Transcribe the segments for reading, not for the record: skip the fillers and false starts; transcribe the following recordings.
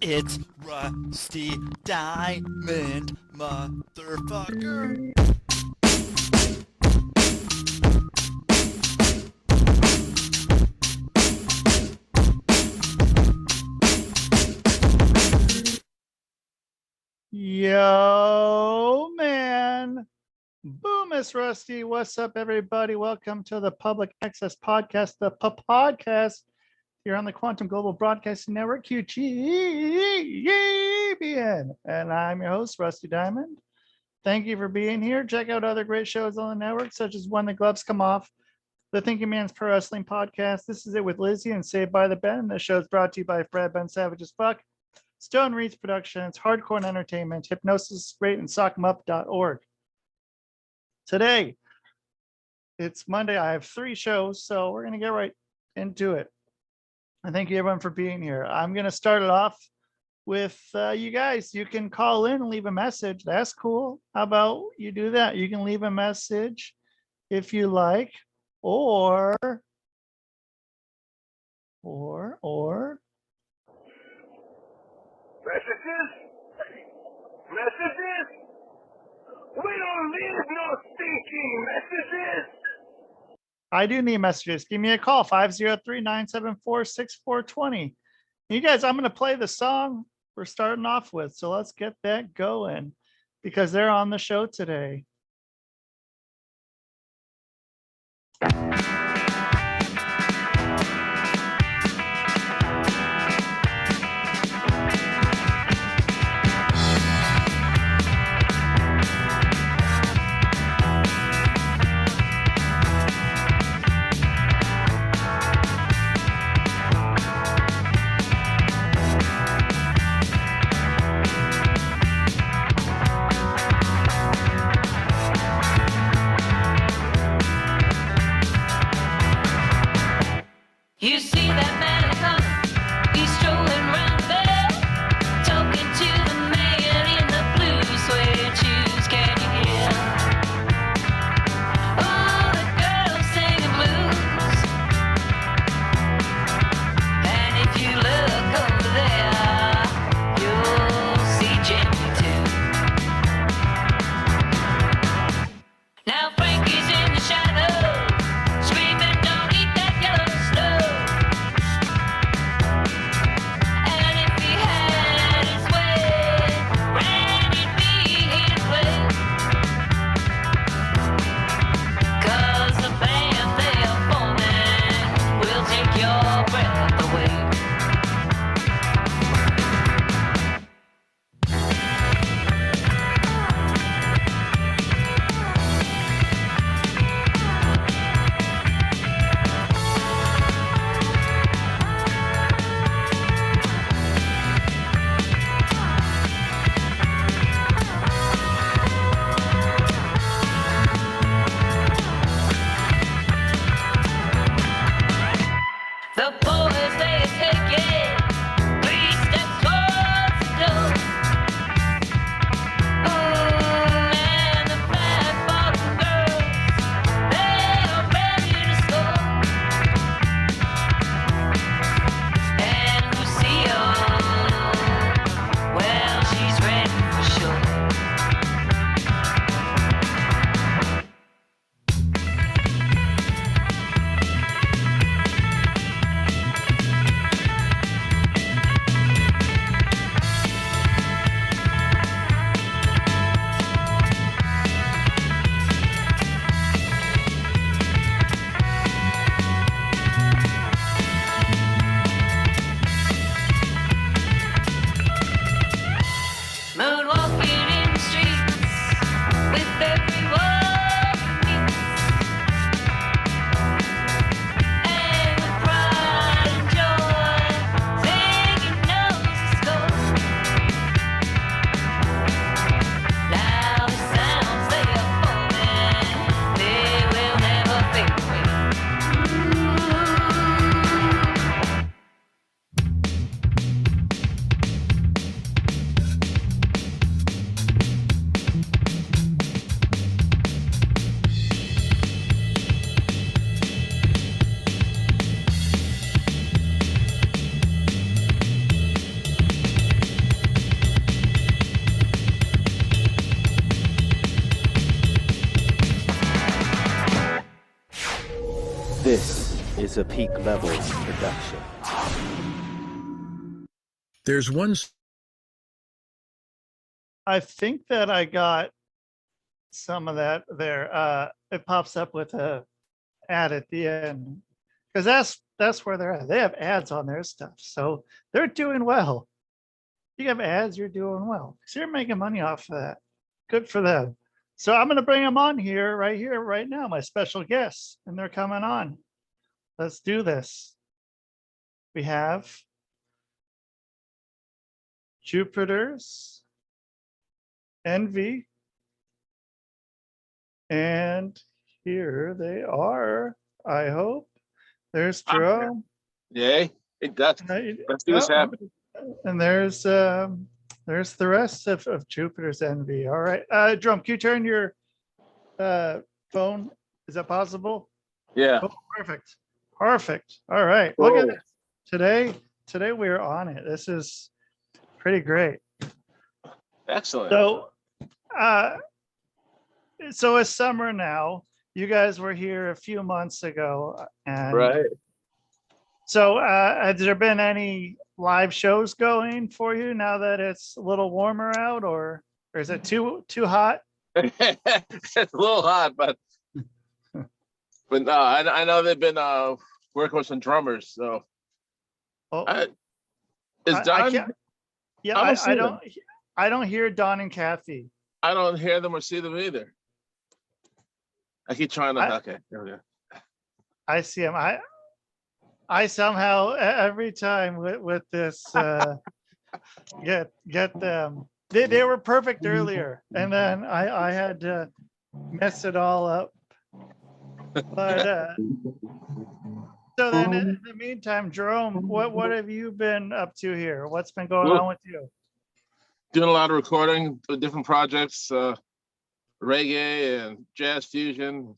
It's Rusty Diamond, motherfucker. Yo, man. Boom, Miss Rusty. What's up, everybody? Welcome to the Public Access Podcast, the podcast here on the Quantum Global Broadcasting Network, QGBN. And I'm your host, Rusty Diamond. Thank you for being here. Check out other great shows on the network, such as When the Gloves Come Off, the Thinking Man's Pro Wrestling Podcast. This is It with Lizzie and Saved by the Ben. The show is brought to you by Fred Ben Savage as Fuck, Stone Reeds Productions, Hardcore Entertainment, Hypnosis Rate, and Sock'emUp.org. Today, it's Monday. I have 3 shows, so we're going to get right into it. And thank you, everyone, for being here. I'm going to start it off with you guys. You can call in and leave a message. That's cool. How about you do that? You can leave a message if you like, or Messages? We don't need no stinking messages. I do need messages. Give me a call, 503-974-6420. You guys, I'm going to play the song we're starting off with. So let's get that going because they're on the show today. You see that man coming, he's strolling round there, talking to the man in the blue suede shoes. Can you hear? Oh, the girl singing blues. And if you look over there, you'll see Jimmy too. Now Frankie's in the shadows, screaming, "Don't eat that yellow stuff." And if he had his way, Randy'd be his way. 'Cause the band they're forming will take your breath away. The boys they is a peak level production. There's one. I think that I got some of that there. It pops up with a ad at the end because that's where they're at. They have ads on their stuff, so they're doing well. You have ads, you're doing well. So you're making money off of that. Good for them. So I'm going to bring them on here, right now, my special guests, and they're coming on. Let's do this. We have Jupiter's Envy. And here they are, I hope. There's Jerome. Yay. Let's do this happen. And there's the rest of Jupiter's Envy. All right. Jerome, can you turn your phone? Is that possible? Yeah. Oh, perfect. Perfect. All right. Look at this. Today we're on it. This is pretty great. Excellent. So it's summer now. You guys were here a few months ago, and right. So has there been any live shows going for you now that it's a little warmer out, or is it too hot? It's a little hot, but no, I know they've been working with some drummers. So is Don? I don't hear Don and Kathy. I don't hear them or see them either. I keep trying to. Okay, there we go. I see them. I somehow every time with this get them. They were perfect earlier, and then I had to mess it all up. But so then in the meantime, Jerome, what have you been up to here? What's been going on with you? Doing a lot of recording for different projects, reggae and jazz fusion,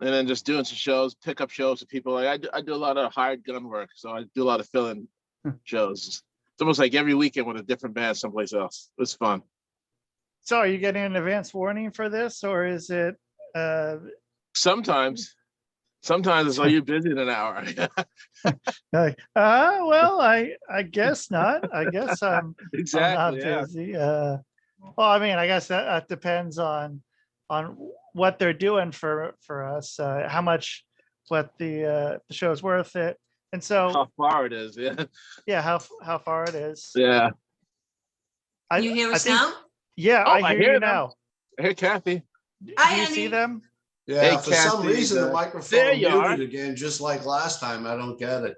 and then just doing some shows, pickup shows with people. Like I do a lot of hired gun work, so I do a lot of fill-in shows. It's almost like every weekend with a different band someplace else. It's fun. So are you getting an advance warning for this, or is it? Sometimes it's like you're busy in an hour. Well, I guess not. I guess I'm exactly. I'm not busy. Well, I mean, I guess that depends on what they're doing for us, how much what the show's worth it, and so how far it is. Yeah, how far it is. Yeah. You hear us now? Yeah, I hear you now. I hear Kathy. Do you see them? Yeah, Hey, for Kathy, some reason the microphone there you muted are. again, just like last time. I don't get it.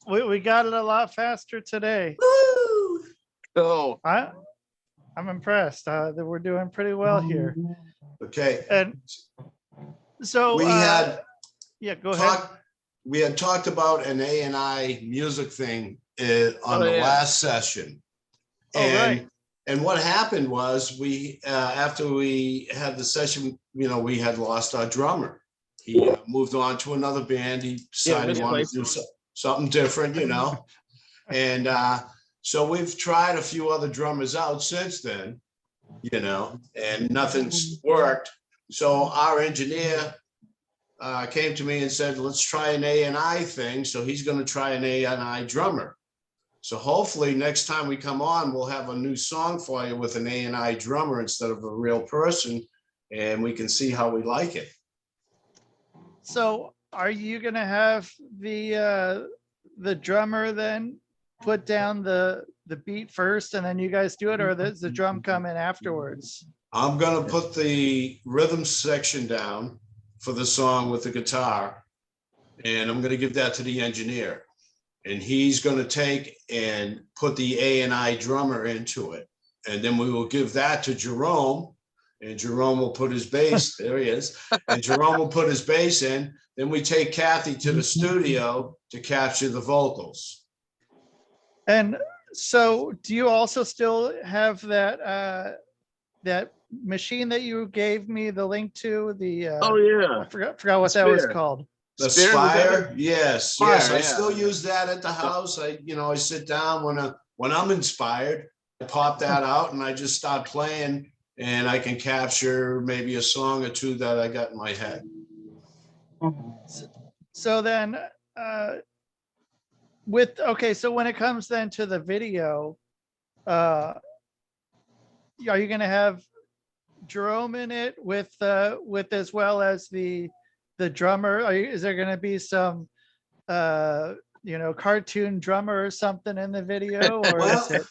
We got it a lot faster today. Woo! Oh, I'm impressed that we're doing pretty well here. Okay. And so We had go ahead. We had talked about an AIinMusic thing on the last session. Right. And what happened was we after we had the session, we had lost our drummer. He moved on to another band. He decided he wanted to do something different, And so we've tried a few other drummers out since then, and nothing's worked. So our engineer came to me and said, let's try an ANI thing. So he's going to try an ANI drummer. So hopefully next time we come on, we'll have a new song for you with an ANI drummer instead of a real person, and we can see how we like it. So are you going to have the drummer then put down the beat first and then you guys do it, or does the drum come in afterwards? I'm going to put the rhythm section down for the song with the guitar, and I'm going to give that to the engineer. And he's going to take and put the ANI drummer into it. And then we will give that to Jerome, and Jerome will put his bass. There he is. And Jerome will put his bass in. Then we take Kathy to the studio to capture the vocals. And so do you also still have that machine that you gave me the link to? I forgot what that was called. The Spire, yes. I still use that at the house. I sit down when I'm inspired, I pop that out and I just start playing, and I can capture maybe a song or two that I got in my head. So then, so when it comes then to the video, are you going to have Jerome in it with as well as the drummer? Is there going to be some cartoon drummer or something in the video, or Well, is it?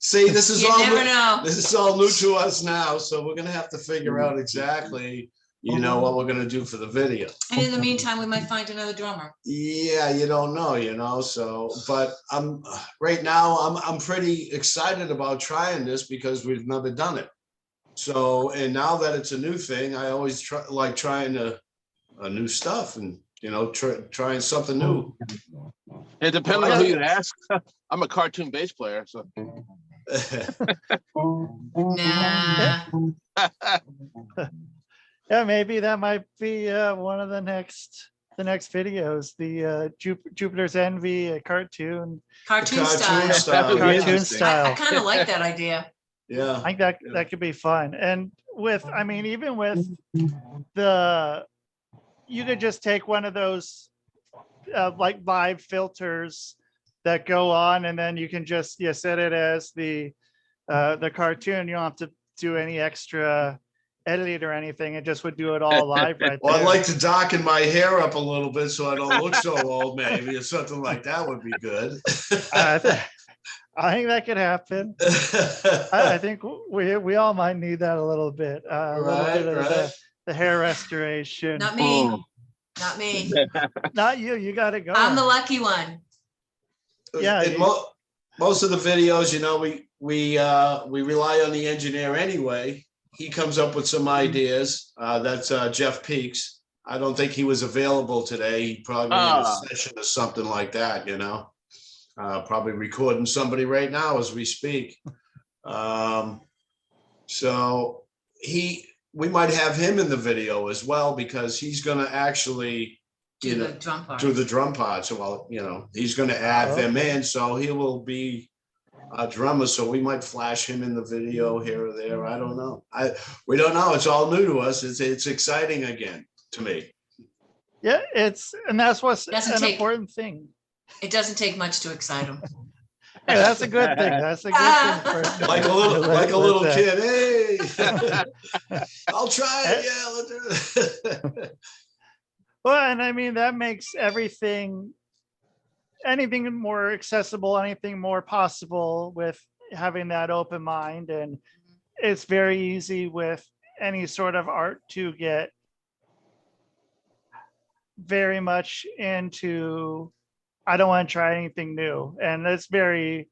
See, this is You all never new, know. this is all new to us now, so we're gonna have to figure out exactly, what we're gonna do for the video. And in the meantime, we might find another drummer. Yeah, you don't know, so, but right now, I'm pretty excited about trying this because we've never done it. So, and now that it's a new thing, I always like trying new stuff and, trying something new. It depends on who you ask. I'm a cartoon bass player, so. Nah. Yeah, maybe that might be one of the next videos. The Jupiter's Envy cartoon Cartoon style. cartoon Interesting. style. I kind of like that idea. Yeah. I think that could be fun. And even with you could just take one of those like live filters that go on, and then you can just set it as the cartoon. You don't have to do any extra editing or anything. It just would do it all live right Well, there. I'd like to darken my hair up a little bit so I don't look so old, maybe, or something like that would be good. I think that could happen. I think we all might need that a little bit. A little bit of the hair restoration. Not me. Not me. Not you. You got to go. I'm the lucky one. Yeah. Most of the videos, we rely on the engineer anyway. He comes up with some ideas. That's Jeff Peaks. I don't think he was available today. He probably in a session or something like that, probably recording somebody right now as we speak. So we might have him in the video as well, because he's going to actually Do the drum part. do the drum parts. So, well, he's going to add them in. So he will be a drummer. So we might flash him in the video here or there. I don't know. We don't know. It's all new to us. It's exciting again to me. Yeah, that's what's Doesn't an important thing. It doesn't take much to excite them. Hey, that's a good thing. That's a good thing. For, Like a little kid. Hey, I'll try it. Yeah, let's do it. Well, and that makes anything more accessible, anything more possible with having that open mind. And it's very easy with any sort of art to get very much into, I don't want to try anything new. And it's very,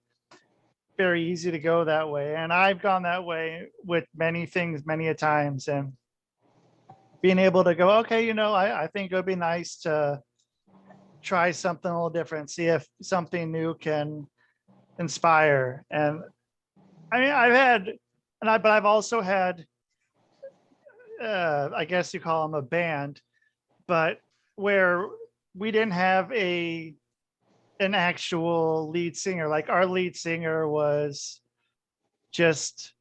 very easy to go that way. And I've gone that way with many things, many a times. And being able to go, okay, I think it would be nice to try something a little different, see if something new can inspire. And I've also had, I guess you call them a band, but where we didn't have an actual lead singer. Like our lead singer was just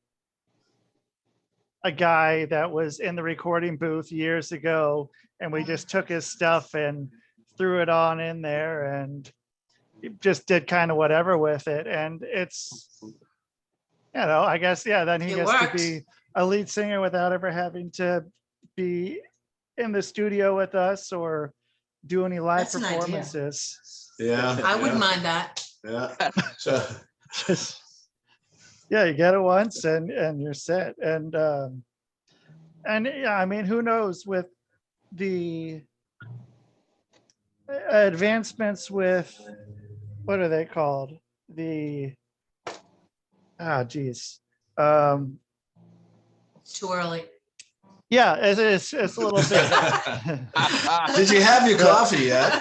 a guy that was in the recording booth years ago, and we just took his stuff and threw it on in there and just did kind of whatever with it. And it's, I guess, then he gets to be a lead singer without ever having to be in the studio with us or do any live performances. Yeah. I wouldn't mind that. Yeah. So just, you get it once and you're set. And who knows with the advancements with, what are they called? It's too early. Yeah, it's a little bit. Did you have your coffee yet?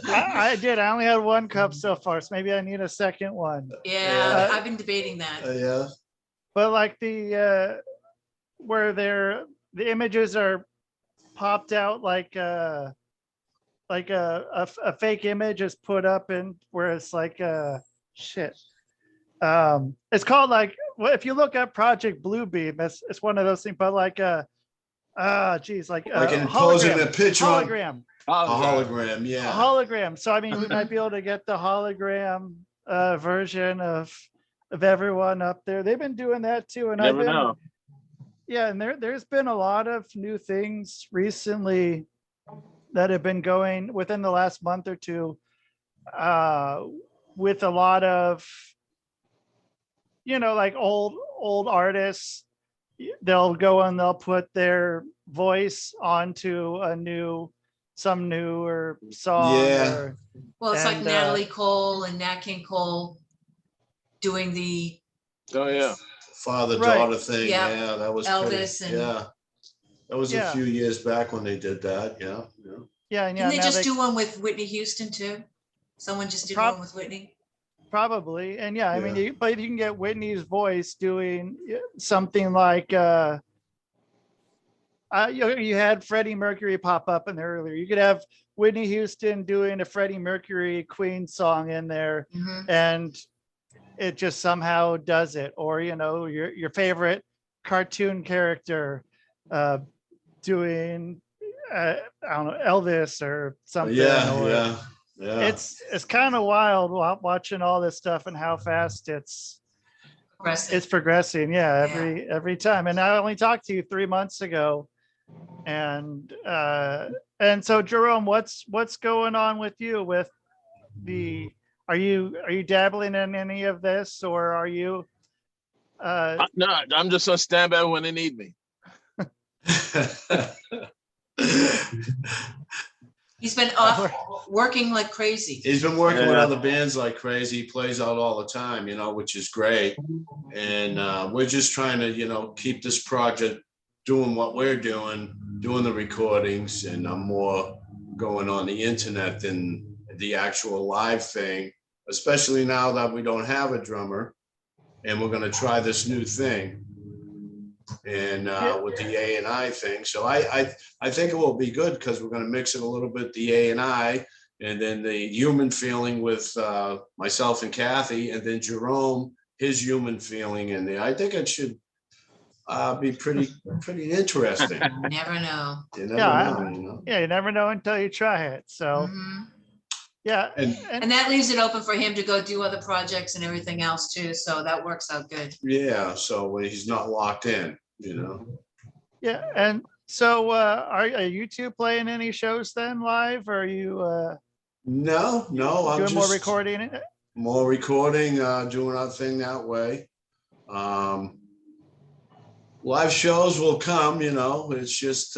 I did. I only had one cup so far, so maybe I need a second one. Yeah, I've been debating that. Yeah. But like where the images are popped out like a fake image is put up in where it's like shit. It's called like, well, if you look up Project Bluebeam, it's one of those things, but like like imposing a picture hologram. hologram, A yeah. hologram. So I mean, we might be able to get the hologram version of everyone up there. They've been doing that too, and Never know. yeah, and there's been a lot of new things recently that have been going within the last month or two, with a lot of, like old artists. They'll go and they'll put their voice onto some newer song. Yeah. Well, it's like And, Natalie Cole and Nat King Cole doing the Oh yeah. Father-daughter Right. thing, Yeah. yeah, that was Elvis pretty, and- yeah. That was a Yeah. few years back when they did that, yeah. Yeah, and Didn't they now just do one with Whitney Houston too? Someone just did one with Whitney. probably. And yeah, I mean, Yeah. but you can get Whitney's voice doing something like you had Freddie Mercury pop up in there earlier. You could have Whitney Houston doing a Freddie Mercury Queen song in there, Mhm. and it just somehow does it. Or your favorite cartoon character doing I don't know, Elvis or something. or Yeah. it's kind of wild watching all this stuff and how fast it's Progressive. progressing. Yeah, every time. And I only talked to you 3 months ago, and so Jerome, what's going on with you with are you dabbling in any of this, or are you No, I'm just on standby when they need me. He's been off working like crazy. He's been working with Yeah. other bands like crazy. He plays out all the time, which is great. And we're just trying to, keep this project doing what we're doing the recordings, and I'm more going on the internet than the actual live thing, especially now that we don't have a drummer, and we're going to try this new thing. And with the A&I thing. So I think it will be good, because we're going to mix it a little bit, the A&I, and then the human feeling with myself and Kathy, and then Jerome, his human feeling in there. I think it should be pretty interesting. Never know. You never know. Yeah, you never know until you try it. So Mhm. yeah, And that leaves it open for him to go do other projects and everything else too. So that works out good. Yeah, so when he's not locked in, yeah. And so are you two playing any shows then live, or are you No, I'm doing just more recording? more recording, doing our thing that way. Live shows will come, it's just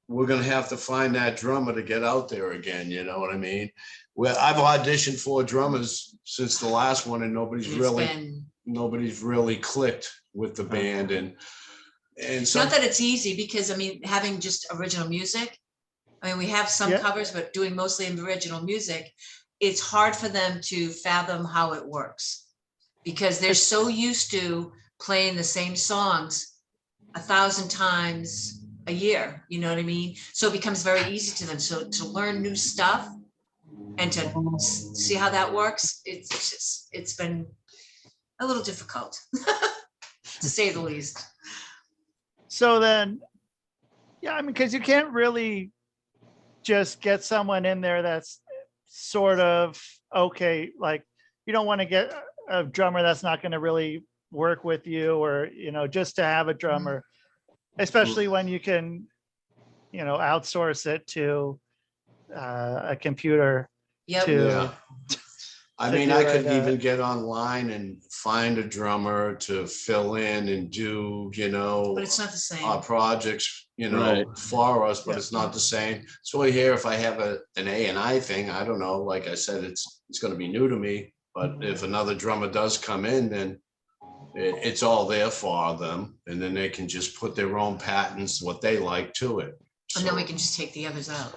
we're gonna have to find that drummer to get out there again, you know what I mean? Well, I've auditioned for drummers since the last one, and nobody's really clicked with the band, and so Not that it's easy, because I mean, having just original music, I mean, we have some covers, but doing mostly original music, it's hard for them to fathom how it works, because they're so used to playing the same songs 1,000 times a year, you know what I mean? So it becomes very easy to them. So to learn new stuff and to see how that works, it's been a little difficult, to say the least. So then, yeah, I mean, because you can't really just get someone in there that's sort of okay. Like, you don't want to get a drummer that's not going to really work with you, or just to have a drummer, especially when you can outsource it to a computer. Yep. Yeah. I mean, do I could it, even get online and find a drummer to fill in and do, But it's not the same. projects, Right. for us, but it's not the same. So here, if I have an A&I thing, I don't know, like I said, it's going to be new to me, but if another drummer does come in, then it's all there for them, and then they can just put their own patterns, what they like, to it. And then we can just take the others out.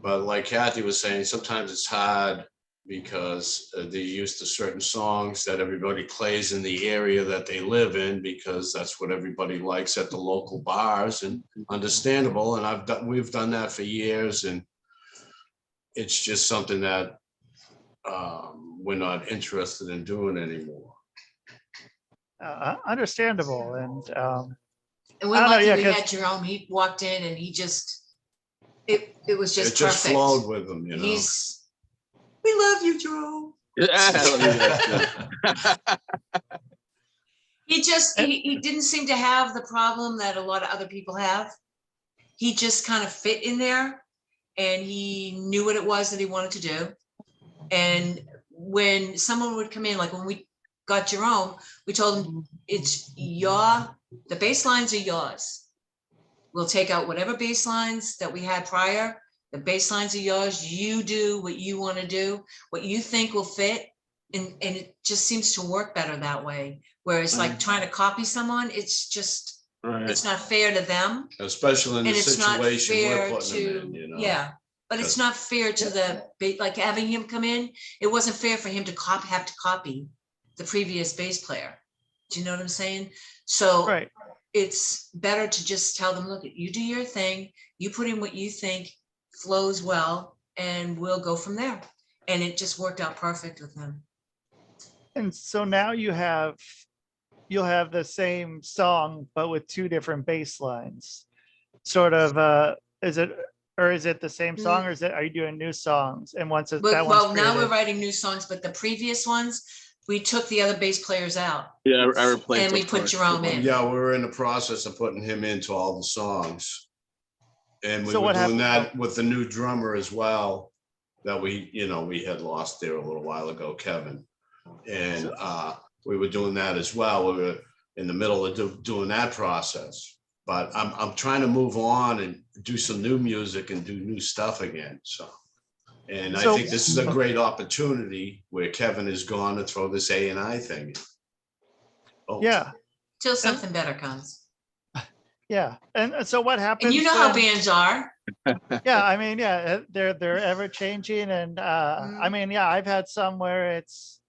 But like Kathy was saying, sometimes it's hard because they're used to certain songs that everybody plays in the area that they live in, because that's what everybody likes at the local bars, and understandable. And we've done that for years, and it's just something that we're not interested in doing anymore. Understandable. And And we're I don't know, lucky yeah, we 'cause- had Jerome. He walked in and he just It was just It just perfect. flowed with him, you know. We love you, Jerome. He didn't seem to have the problem that a lot of other people have. He just kind of fit in there, and he knew what it was that he wanted to do. And when someone would come in, like when we got Jerome, we told him, the bass lines are yours. We'll take out whatever bass lines that we had prior. The bass lines are yours. You do what you want to do, what you think will fit. And it just seems to work better that way. Whereas like trying to copy someone, it's just, it's not fair to them. Especially in the And it's not situation we're fair putting him in, you know. yeah, but it's not fair to like having him come in. It wasn't fair for him to have to copy the previous bass player. Do you know what I'm saying? So it's better to just tell them, look, you do your thing, you put in what you think flows well, and we'll go from there. And it just worked out perfect with him. And so now you'll have the same song, but with two different bass lines. Sort of, is it the same song, or are you doing new songs? And once it's that one's now we're writing new songs, but the previous ones, we took the other bass players out. Yeah, I replaced. And we put Jerome in. Yeah, we're in the process of putting him into all the songs. And we were doing that with the new drummer as well, that we had lost there a little while ago, Kevin. And we were doing that as well. We were in the middle of doing that process. But I'm trying to move on and do some new music and do new stuff again. And I think this is a great opportunity where Kevin is gone to throw this A&I thing in. Oh. Yeah. Till something better comes. Yeah. And so what happens? And you know how bands are. Yeah, I mean, yeah, they're ever changing. And I mean, yeah, I've had some where it's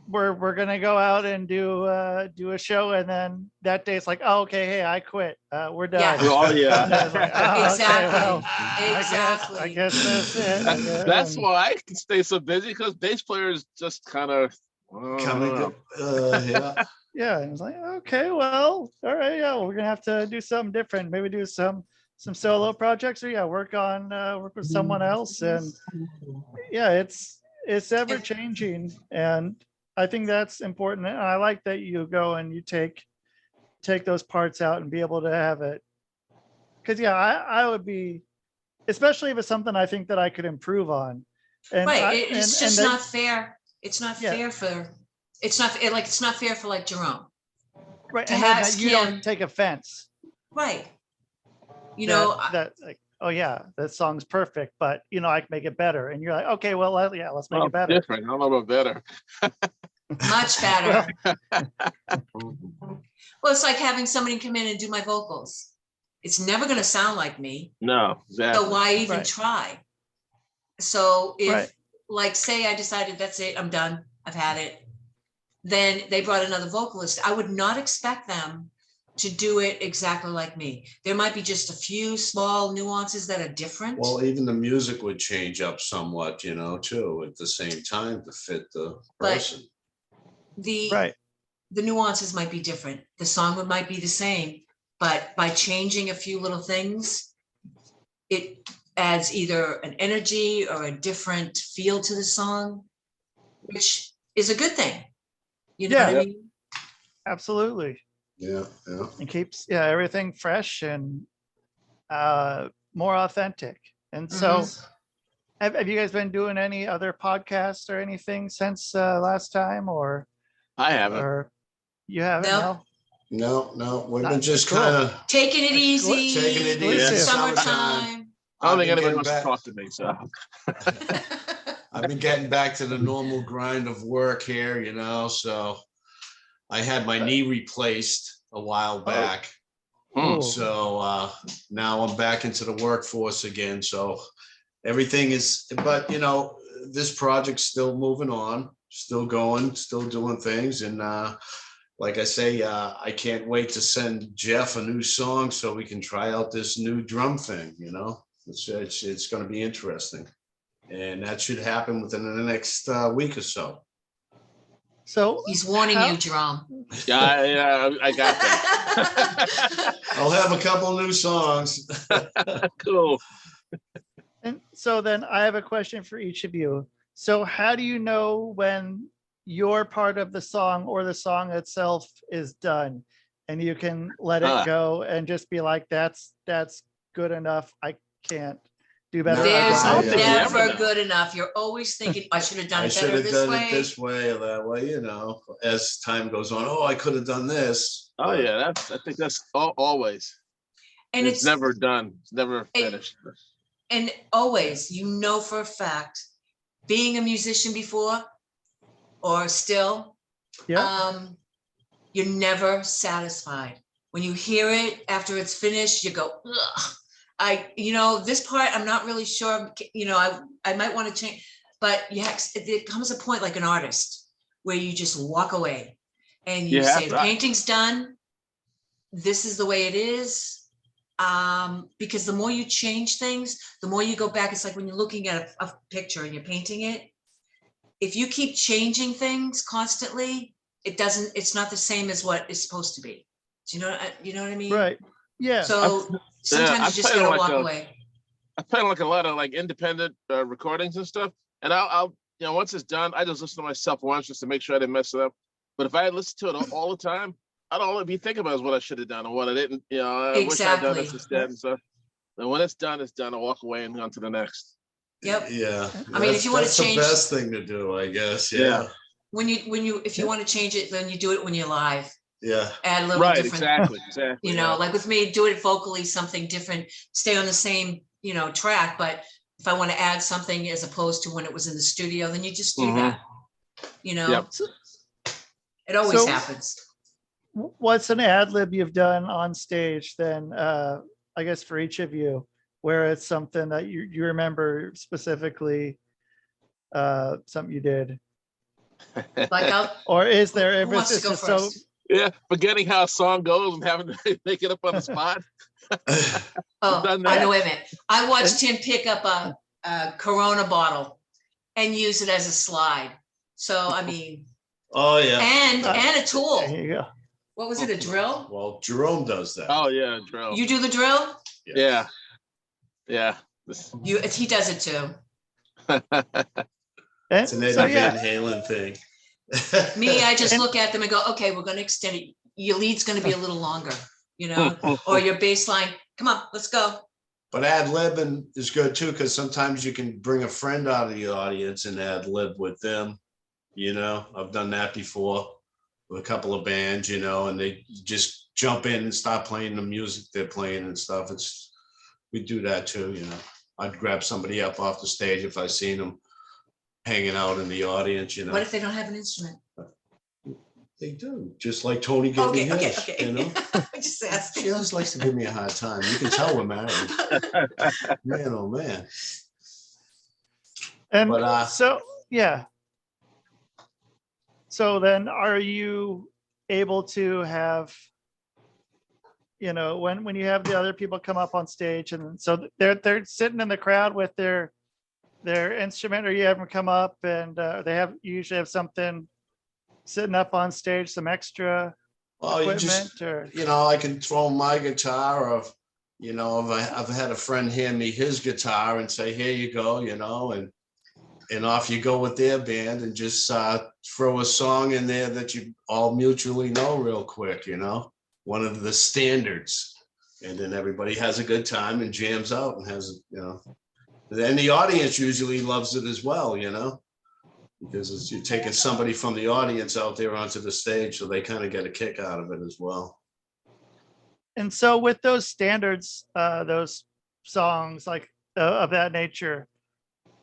we're gonna go out and do a show, and then that day it's like, oh, okay, hey, I quit. We're done. Yeah. Oh yeah. Like, oh, Exactly. Okay, well, Exactly. I guess that's it. That's why I can stay so busy, because bass players just kind of yeah. Yeah, and it's like, okay, well, all right, yeah, well, we're gonna have to do something different. Maybe do some solo projects, or yeah, work with someone else. And yeah, it's ever changing, and I think that's important. And I like that you go and you take those parts out and be able to have it. Because yeah, I would be, especially if it's something I think that I could improve on. And it's just not fair. It's not fair for. It's not fair for like Jerome. Right, to and have that you don't take offense. Right. You that, know that like, oh yeah, that song's perfect, but I can make it better. And you're like, okay, well, yeah, let's make it better. Different. I don't know about better. much better. Well, it's like having somebody come in and do my vocals. It's never going to sound like me. No, exactly. So why even try? So if, Right. say I decided that's it, I'm done, I've had it, then they brought another vocalist, I would not expect them to do it exactly like me. There might be just a few small nuances that are different. Well, even the music would change up somewhat, too, at the same time to fit the person. The nuances might be different. The song might be the same, but by changing a few little things, it adds either an energy or a different feel to the song, which is a good thing. You know what I mean? Absolutely. Yeah. It keeps everything fresh and more authentic. And so have you guys been doing any other podcasts or anything since last time, or I haven't. or you haven't? No. We've been just kind of taking it easy. Taking it easy. Summertime. I don't think anybody wants to talk to me, so. I've been getting back to the normal grind of work here, so I had my knee replaced a while back. So now I'm back into the workforce again. So everything is, but this project's still moving on, still going, still doing things. And like I say, I can't wait to send Jeff a new song so we can try out this new drum thing, It's going to be interesting. And that should happen within the next week or so. So He's warning how- you, Jerome. Yeah, I got that. I'll have a couple new songs. Cool. And so then I have a question for each of you. So how do you know when your part of the song or the song itself is done and you can let it go and just be like, that's good enough. I can't do better. There's I don't think you ever never know. good enough. You're always thinking, I should have done I it should better have this done way. it this way or that way, you know, as time goes on. Oh, I could have done this. Oh yeah, I think that's always. And It's never done. It's never finished. And always, you know for a fact, being a musician before or still, Yeah. you're never satisfied. When you hear it after it's finished, you go, ugh. This part, I'm not really sure, I might want to change, but it comes a point like an artist where you just walk away and you say, the painting's done. This is the way it is. Because the more you change things, the more you go back. It's like when you're looking at a picture and you're painting it. If you keep changing things constantly, it's not the same as what it's supposed to be. Do you know what I mean? Right. Yeah. So sometimes you just gotta walk away. I play like a lot of like independent recordings and stuff. And I'll once it's done, I just listen to myself once just to make sure I didn't mess it up. But if I listen to it all the time, I don't only be thinking about what I should have done or what I didn't, I wish I'd done this instead and stuff. And when it's done, I walk away and on to the next. Yep. Yeah. I mean, if you want to change, the best thing to do, I guess. Yeah. If you want to change it, then you do it when you're live. Yeah. Add a little Right, different. exactly. Like with me, do it vocally, something different, stay on the same, track. But if I want to add something as opposed to when it was in the studio, then you just do that. Yep. It always happens. What's an ad lib you've done on stage then, I guess for each of you, where it's something that you remember specifically, something you did? Or is there, who wants to go first? Yeah, forgetting how a song goes and having to make it up on the spot. I know, wait a minute. I watched him pick up a Corona bottle and use it as a slide. So, I mean. Oh, yeah. And a tool. There you go. What was it, a drill? Well, Jerome does that. Oh, yeah, drill. You do the drill? Yeah. Yeah. He does it too. It's an Eddie Van Halen thing. Me, I just look at them and go, okay, we're going to extend it. Your lead's going to be a little longer, or your bass line. Come on, let's go. But ad-libbing is good too, because sometimes you can bring a friend out of the audience and ad-lib with them. I've done that before with a couple of bands, and they just jump in and start playing the music they're playing and stuff. We do that too, I'd grab somebody up off the stage if I seen them hanging out in the audience, What if they don't have an instrument? They do, just like Tony gave me his, Okay. I just asked. She always likes to give me a hard time. You can tell we're married. Man, oh man. And so then are you able to have, when you have the other people come up on stage and so they're sitting in the crowd with their instrument, or you have them come up and you usually have something sitting up on stage, some extra equipment, or I can throw my guitar, or I've had a friend hand me his guitar and say, here you go, and off you go with their band and just throw a song in there that you all mutually know real quick, one of the standards, and then everybody has a good time and jams out and has, and the audience usually loves it as well, because you're taking somebody from the audience out there onto the stage, so they kind of get a kick out of it as well. And so with those standards, those songs like of that nature,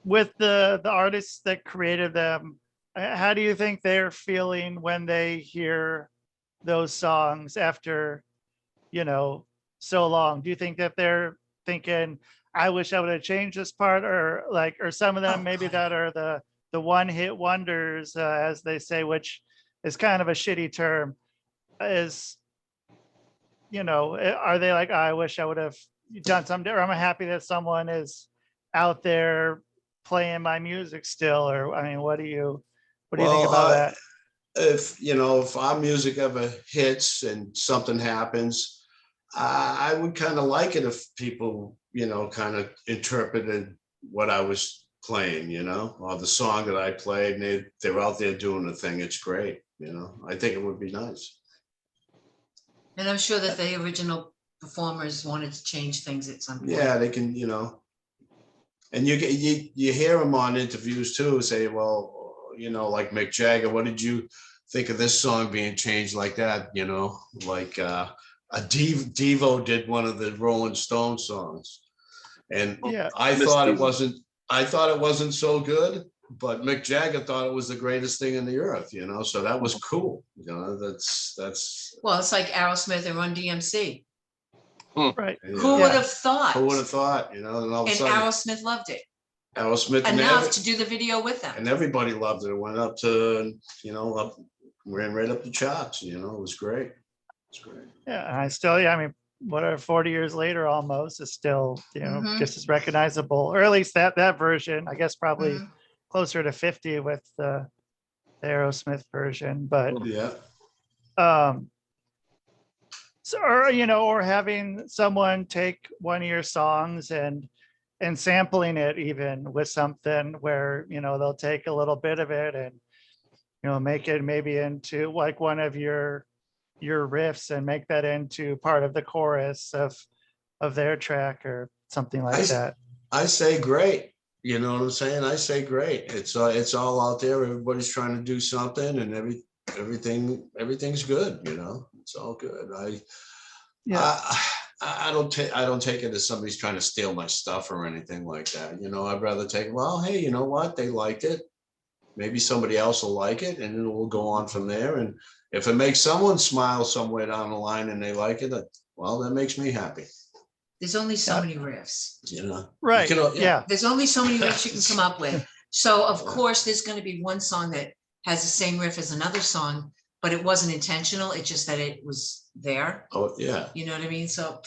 with the artists that created them, how do you think they're feeling when they hear those songs after, so long? Do you think that they're thinking, I wish I would have changed this part, or some of them maybe that are the one-hit wonders, as they say, which is kind of a shitty term, is, are they like, I wish I would have done something, or I'm happy that someone is out there playing my music still, or I mean, what do you think about that? if our music ever hits and something happens, I would kind of like it if people, kind of interpreted what I was playing, or the song that I played, and they're out there doing the thing. It's great. I think it would be nice. And I'm sure that the original performers wanted to change things at some point. Yeah, they can, and you hear them on interviews too, say, well, like Mick Jagger, what did you think of this song being changed like that? Like a Devo did one of the Rolling Stones songs, and Yeah. I thought it wasn't so good, but Mick Jagger thought it was the greatest thing in the earth, so that was cool. That's Well, it's like Aerosmith and Run DMC. Right. Who would have thought? Who would have thought, and all of a And sudden, Aerosmith loved it Aerosmith enough to do the video with them. and everybody loved it. It went up to, ran right up the charts, it was great. It's great. Yeah, and I still, I mean, whatever, 40 years later almost is still, just as recognizable, or at least that version, I guess probably closer to 50 with the Aerosmith version, but Yeah. so, or having someone take one of your songs and sampling it even with something where, they'll take a little bit of it and, make it maybe into like one of your riffs and make that into part of the chorus of their track or something like that. I say great. You know what I'm saying? I say great. It's all out there. Everybody's trying to do something, and everything's good. It's all good. I don't take it as somebody's trying to steal my stuff or anything like that. I'd rather take, well, hey, you know what? They liked it. Maybe somebody else will like it, and then we'll go on from there. And if it makes someone smile somewhere down the line and they like it, well, that makes me happy. There's only so many riffs. Right. Yeah. There's only so many riffs you can come up with. So of course, there's going to be one song that has the same riff as another song, but it wasn't intentional. It's just that it was there. Oh, yeah. You know what I mean? So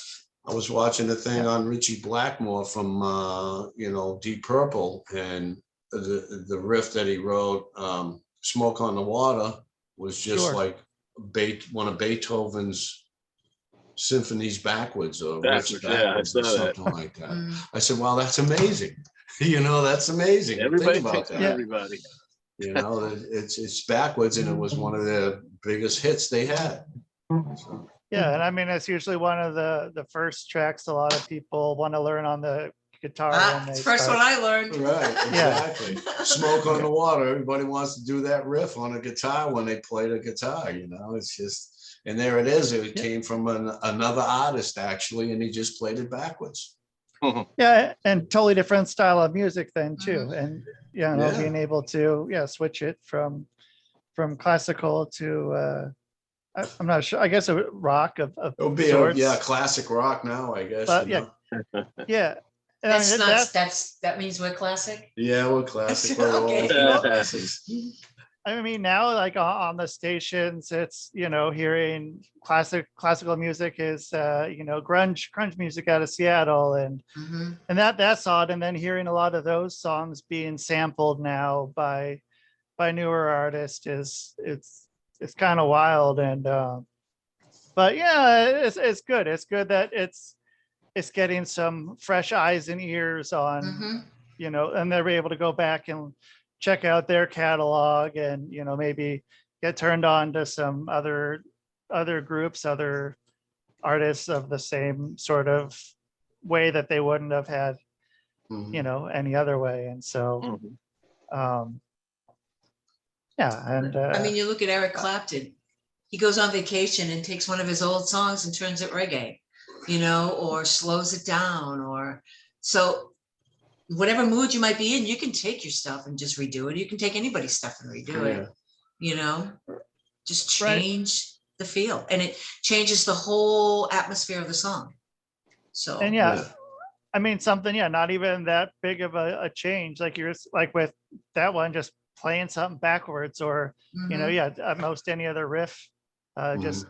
I was watching the thing on Richie Blackmore from, Deep Purple, and the riff that he wrote, Smoke on the Water, was just like one of Beethoven's symphonies backwards, or riffs backwards, or something like that. I said, wow, that's amazing. That's amazing. Everybody Think about that. Everybody. It's backwards, and it was one of the biggest hits they had. So. Yeah, and I mean, it's usually one of the first tracks a lot of people want to learn on the guitar. it's the first one I learned. Right, exactly. Smoke on the Water. Everybody wants to do that riff on a guitar when they play the guitar. It's just, and there it is. It came from another artist actually, and he just played it backwards. Yeah, and totally different style of music then too, and being able to switch it from classical to I'm not sure. I guess a rock of It'll be sorts. Classic rock now, I guess. But yeah. And That's I mean, not. That means we're classic. Yeah, we're classic. Okay. I mean, now like on the stations, it's hearing classical music is grunge music out of Seattle, and that's odd. And then hearing a lot of those songs being sampled now by newer artists it's kind of wild. And but yeah, it's good. It's good that it's getting some fresh eyes and ears on, and they're able to go back and check out their catalog and, maybe get turned on to some other groups, other artists of the same sort of way that they wouldn't have had, any other way. And so, and I mean, you look at Eric Clapton, he goes on vacation and takes one of his old songs and turns it reggae, or slows it down, or so whatever mood you might be in, you can take your stuff and just redo it. You can take anybody's stuff and redo it, just change the feel, and it changes the whole atmosphere of the song. So, and I mean, something, not even that big of a change. Like you're like with that one, just playing something backwards, or, at most any other riff, just,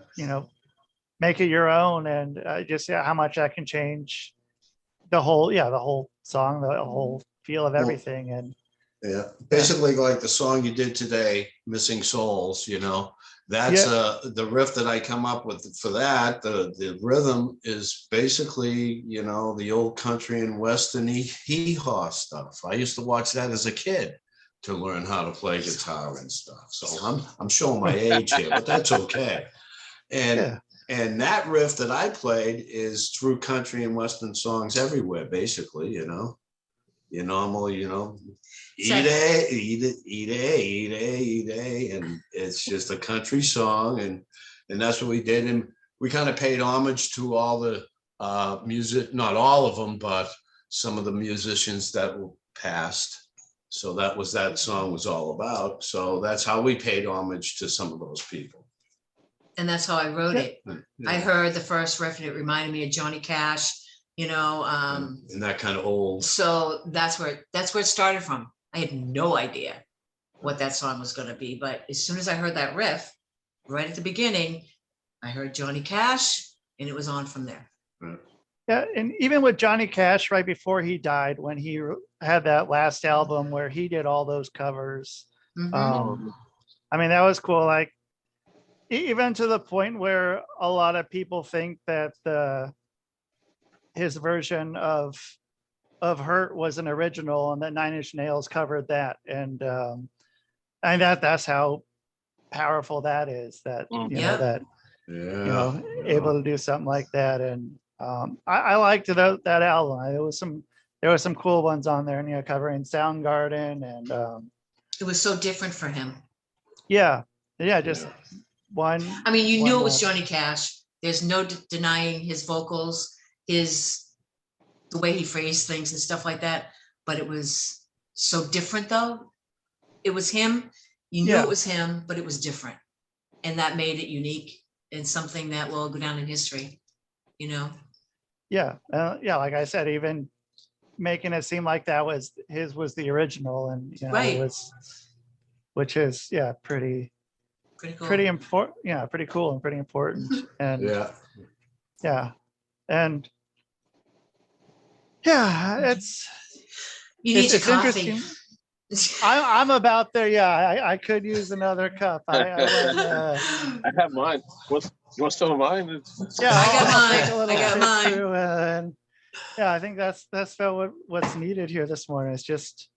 make it your own, and just how much that can change the whole song, the whole feel of everything. And Yeah, basically like the song you did today, Missing Souls, that's the riff that I come up with for that. The rhythm is basically, the old country and western hee-haw stuff. I used to watch that as a kid to learn how to play guitar and stuff. So I'm showing my age here, but that's okay. And that riff that I played is through country and western songs everywhere, basically, your normal, eat it, eat it, eat it, eat it, eat it. And it's just a country song. And that's what we did. And we kind of paid homage to all the music, not all of them, but some of the musicians that were passed. So that song was all about. So that's how we paid homage to some of those people. And that's how I wrote it. Yeah. I heard the first riff and it reminded me of Johnny Cash, and that kind of old. So that's where it started from. I had no idea what that song was going to be, but as soon as I heard that riff right at the beginning, I heard Johnny Cash and it was on from there. Yeah, and even with Johnny Cash, right before he died, when he had that last album where he did all those covers, I mean, that was cool. Like, even to the point where a lot of people think that his version of Hurt was an original and that Nine Inch Nails covered that. And that's how powerful that is, that, able to do something like that. And I liked that album. There was some cool ones on there, covering Soundgarden and it was so different for him. Just one. I mean, you knew it was Johnny Cash. There's no denying his vocals, the way he phrased things and stuff like that. But it was so different, though. It was him. You knew it was him, but it was different, and that made it unique and something that will go down in history. Yeah, like I said, even making it seem like that was the original, and right. It was, which is pretty cool. Pretty important. Yeah, pretty cool and pretty important. And and it's you need it's your coffee. interesting. I'm about there. Yeah, I could use another cup. I have mine. You want some of mine? Yeah, I got mine. Through, and I think that's what's needed here this morning. It's just,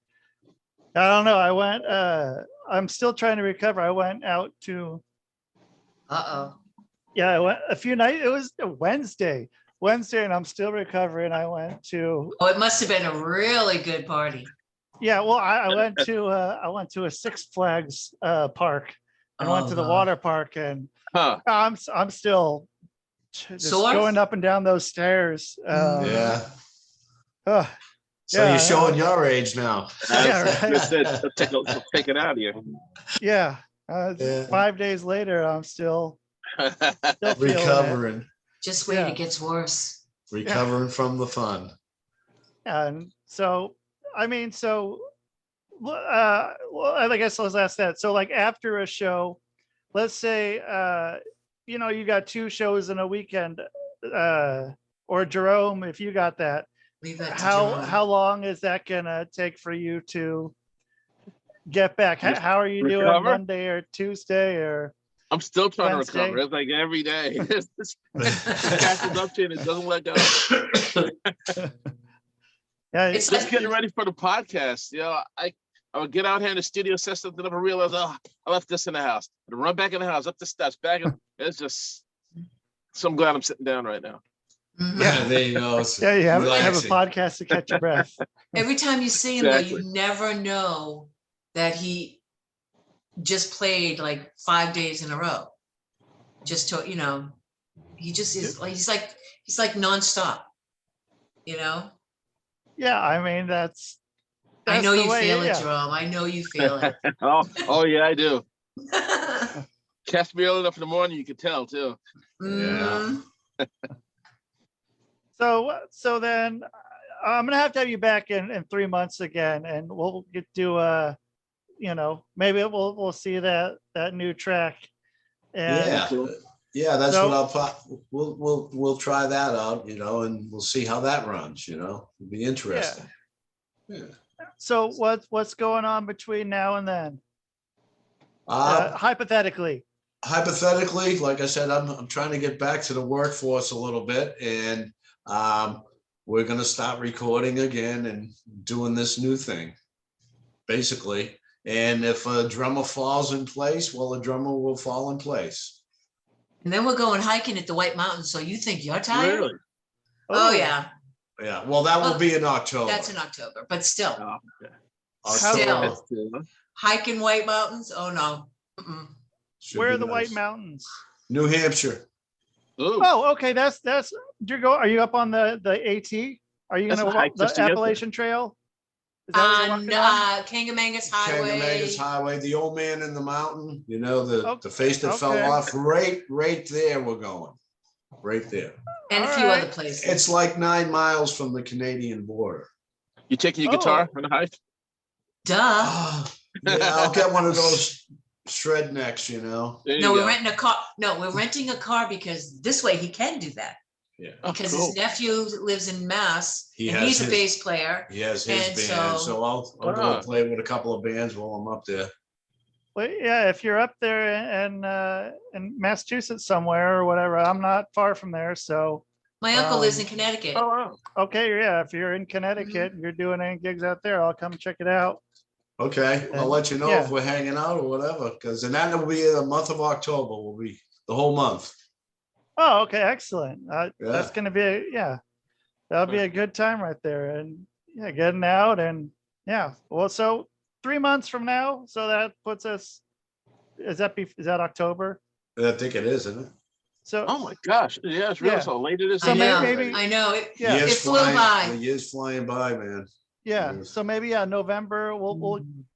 I don't know. I went. I'm still trying to recover. I went out to. Yeah, I went a few nights. It was Wednesday, and I'm still recovering. I went to. Oh, it must have been a really good party. Yeah, well, I went to a Six Flags park. I went to the water park, and I'm still just going up and down those stairs. So you're showing your age now. Right. Take it out of you. Yeah. 5 days later, I'm still recovering. Just wait, it gets worse. Recovering from the fun. And so, I mean, I guess let's ask that. So, like, after a show, let's say, you got 2 shows in a weekend, or Jerome, if you got that. How long is that gonna take for you to get back? How are you doing Monday or Tuesday or? I'm still trying Wednesday? to recover. It's like every day. It catches up to you and it doesn't let go. It's just getting ready for the podcast. I would get out here in the studio, set something up, and realize, I left this in the house. And run back in the house, up the steps, back. It's just. So I'm glad I'm sitting down right now. Yeah, there you go. Yeah, you have a podcast to catch your breath. Every time you see him, though, you never know that he just played like 5 days in a row. Just to, he just is like he's like nonstop. Yeah, I mean that's I know you feel it, Jerome. I know you feel it. oh yeah, I do. Catch me early enough in the morning, you can tell too. Mm-hmm. Yeah. So then I'm gonna have to have you back in 3 months again, and we'll get to maybe we'll see that new track. And that's what we'll try that out, and we'll see how that runs. It'll be interesting. So what's going on between now and then? Uh, Hypothetically. hypothetically, like I said, I'm trying to get back to the workforce a little bit, and we're gonna start recording again and doing this new thing, basically. And if a drummer falls in place, well, a drummer will fall in place. And then we're going hiking at the White Mountains. So you think you're tired? Really? Oh, yeah. Yeah, well, that will be in October. That's in October, but still. Oh, okay. October. Still. Hiking White Mountains? Oh, no. Mm-mm. Should Where be are the nice. White Mountains? New Hampshire. Ooh. Oh, okay. That's are you up on the AT? Are you That's gonna a hike walk the just to get there. Appalachian Trail? Is that what you're walking on? Kangamangas Highway. Kangamangas Highway, the old man in the mountain, you know, Oh, the face that fell okay. off, right there we're going. Right there. And a few Alright. other places. It's like 9 miles from the Canadian border. You taking your Oh. guitar on the hike? Duh. Yeah, I'll get one of those shred necks, you know. There you No, go. we're renting a car. No, we're renting a car because this way he can do that. Yeah. Oh, Because cool. his nephew lives in Mass He and has he's a his- bass player. He has his And band, so- so I'll go Ah. play with a couple of bands while I'm up there. Well, yeah, if you're up there in Massachusetts somewhere or whatever, I'm not far from there. So My uncle lives Um, in Connecticut. Oh, wow. okay, yeah, if you're in Connecticut and you're doing any gigs out there, I'll come check it out. Okay, I'll let you know Yeah. if we're hanging out or whatever, because and that will be the month of October, will be the whole month. Oh, okay, excellent. That's Yeah. gonna be that'll be a good time right there, and yeah, getting out and yeah. Well, so 3 months from now, so that puts us. Is that October? I think it is, isn't it? So Oh my gosh. Yeah, it's really Yeah. so late it is. So I know. maybe- I know. It, Yeah. it flew by. The year's flying by, man. yeah, Yes. so maybe November. We'll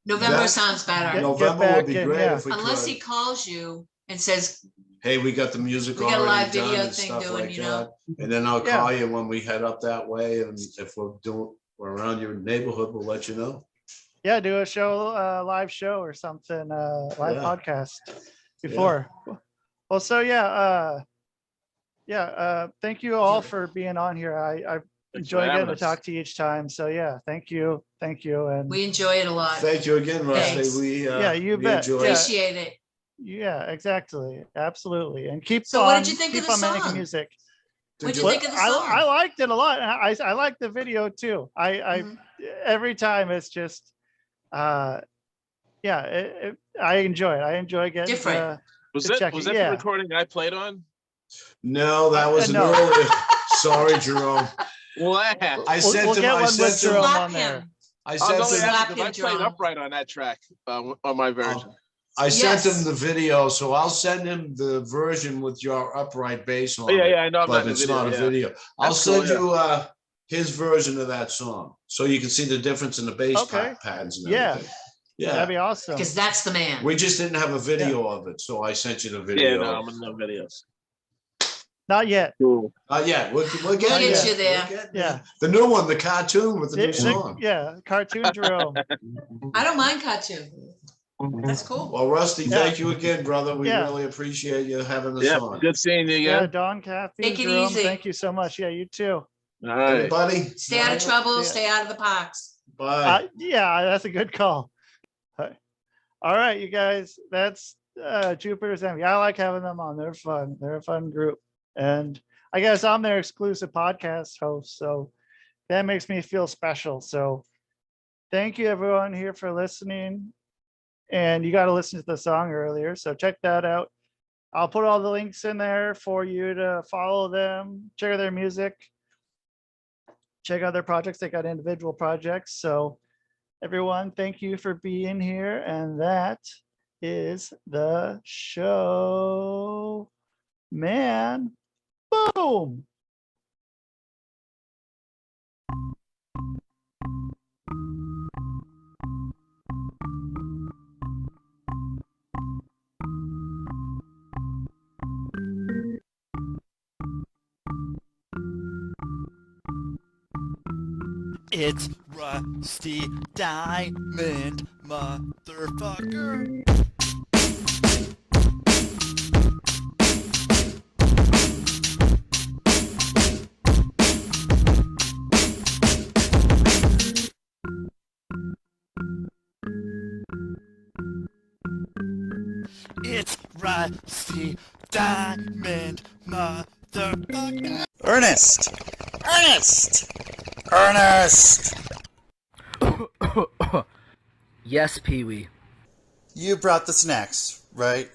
November That- sounds better. Get November would be back in, great yeah. if we Unless could. he calls you and says, Hey, we got the music We got a already live done video and thing stuff doing, like you that. know. And then I'll Yeah. call you when we head up that way, and if we're around your neighborhood, we'll let you know. yeah do a show, live show or something, live Yeah. podcast before. Well, so thank you all for being on here. I enjoy getting to talk to you each time. So yeah, thank you, and we enjoy it a lot. Thank you again, Rusty. Thanks. Yeah, you bet. enjoy Yeah. it. Appreciate it. yeah, exactly, absolutely, and keep So what on, did you think of keep the on making song? music. What'd you Well, think of the I song? liked it a lot. And I like the video too. I Mhm. every time it's just I enjoy it. I enjoy getting Different. Was to that check was it, that yeah. the recording I played on? No, that was an No. earlier. Sorry, Jerome. Well, I sent we'll him. get I one with sent him. Jerome Slap on there. him. I I'm sent only him. Slap asking him, because I played Jerome. upright on that track on my version. I sent Yes. him the video, so I'll send him the version with your upright bass on Oh, yeah, it. yeah, I know. I'm But in the it's not a yeah. video. I'll That's cool, send you his version of that song, so you can see the difference in the bass Okay. patterns and Yeah. everything. Yeah, That'd be awesome. Because that's the man. we just didn't have a video of it, so I sent you the Yeah, video. no, I'm in the videos. Not yet. Cool. Yeah, we'll We'll get get you there. Yeah. The new one, the cartoon with the new song. Yeah, cartoon Jerome. I don't mind cartoon. That's cool. Well, Rusty, Yeah. thank you again, brother. We Yeah. really appreciate you having us Yeah, on. good seeing you Yeah, again. Don, Kathy, Take it Jerome, easy. thank you so much. Yeah, you too. All right. Everybody, Stay out of trouble. Yeah. Stay out of the parks. bye. Yeah, that's a good call. All right, you guys, that's Jupiter's Envy. I like having them on. They're fun. They're a fun group. And I guess I'm their exclusive podcast host. So that makes me feel special. So thank you everyone here for listening. And you got to listen to the song earlier. So check that out. I'll put all the links in there for you to follow them, check out their music, check out their projects. They got individual projects. So everyone, thank you for being here. And that is the show. Man, boom. It's Rusty Diamond, motherfucker. It's Rusty Diamond, motherfucker. Ernest! Ernest! Ernest! Yes, Pee-wee. You brought the snacks, right?